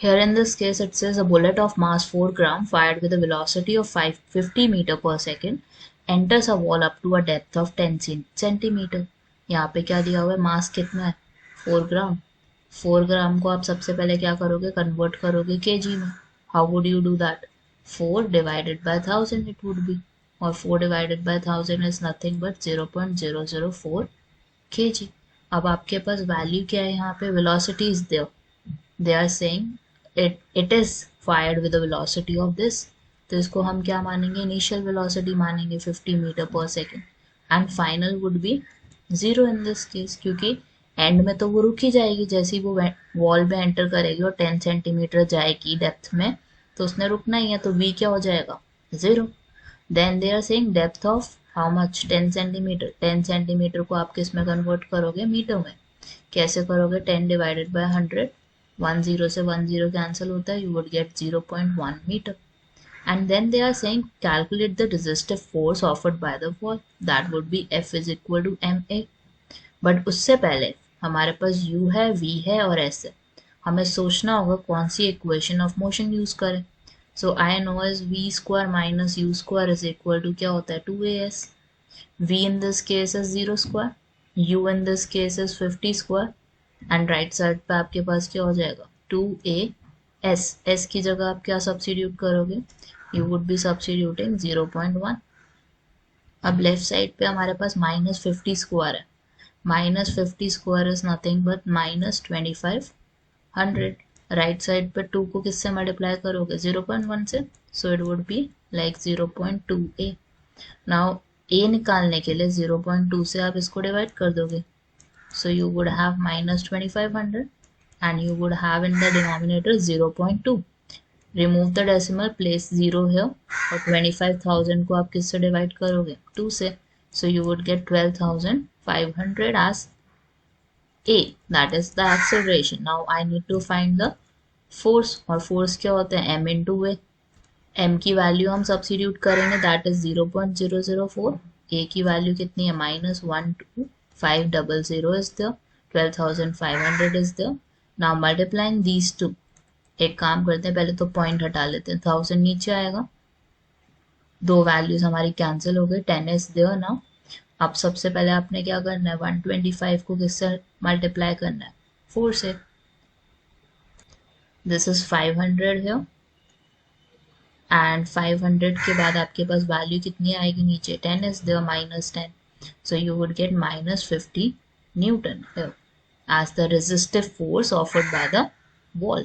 Here in this case it says a bullet of mass 4 gram fired with a velocity of 550 meter per second enters a wall up to a depth of 10 centimeter. यहाँ पे क्या दिया हुआ है, मास कितना है 4 ग्राम. 4 ग्राम को आप सबसे पहले क्या करोगे, कन्वर्ट करोगे केजी में. How would you do that, 4 divided by 1000 it would be, और 4 divided by 1000 is nothing but 0.004 kg. अब आपके पास वैल्यू क्या है, यहाँ पे velocity is there. They are saying it is fired with the velocity of this, तो इसको हम क्या मानेंगे, इनिशियल वेलोसिटी मानेंगे 50 मीटर पर second, and final would be 0 in this case, क्योंकि एंड में तो वो रुक ही जाएगी, जैसे ही वो वॉल में एंटर करेगी और 10 सेंटीमीटर जाएगी डेप्थ में, तो उसने रुकना ही है, तो v क्या हो जाएगा 0. Then they are saying depth of how much, 10 centimetre. 10 centimetre को आप किस में कन्वर्ट करोगे, मीटर में. कैसे करोगे, 10 डिवाइडेड बाय 100, 1 0 से 1 0 कैंसिल होता है, you would get 0.1 meter. And then they are saying calculate the resistive force offered by the wall, that would be F is equal to ma. But उससे पहले हमारे पास u है, v है और s है. हमें सोचना होगा कौन सी इक्वेशन ऑफ मोशन यूज करें. So I know as v square minus u square is equal to क्या होता है 2as. v in this case is 0 square, u in this case is 50 square, and right side पे आपके पास क्या हो जाएगा 2as. s की जगह आप क्या सब्स्टिट्यूट करोगे, यू वुड बी सब्स्टिट्यूटिंग 0.1. अब लेफ्ट साइड पे हमारे पास -50 स्क्वायर है. -50 square is nothing but -2500. Right side पे 2 को किससे मल्टीप्लाई करोगे 0.1 से, so it would be like 0.2a. Now a निकालने के लिए 0.2 से आप इसको डिवाइड कर दोगे. So you would have minus 2500 and you would have in the denominator 0.2. Remove the decimal, place 0 here, और 25,000 को आप किससे डिवाइड करोगे 2 से. So you would get 12,500 as A. That is the acceleration. Now I need to find the force, और force क्या होता है m into a. m की वैल्यू हम सब्स्टिट्यूट करेंगे, that is 0.004. a की वैल्यू कितनी है -12500 is there, 12,500 is there. Now multiplying these two, एक काम करते हैं, पहले तो पॉइंट हटा लेते हैं, 1000 नीचे आएगा, दो वैल्यूज हमारी कैंसिल हो गई, 10 is there now. अब सबसे पहले आपने क्या करना है, 125 को किससे मल्टीप्लाई करना है 4 से. दिस इज 500 here, एंड 500 के बाद आपके पास वैल्यू कितनी आएगी नीचे, 10 is there, -10. So you would get -50 Newton here as the resistive force offered by the wall.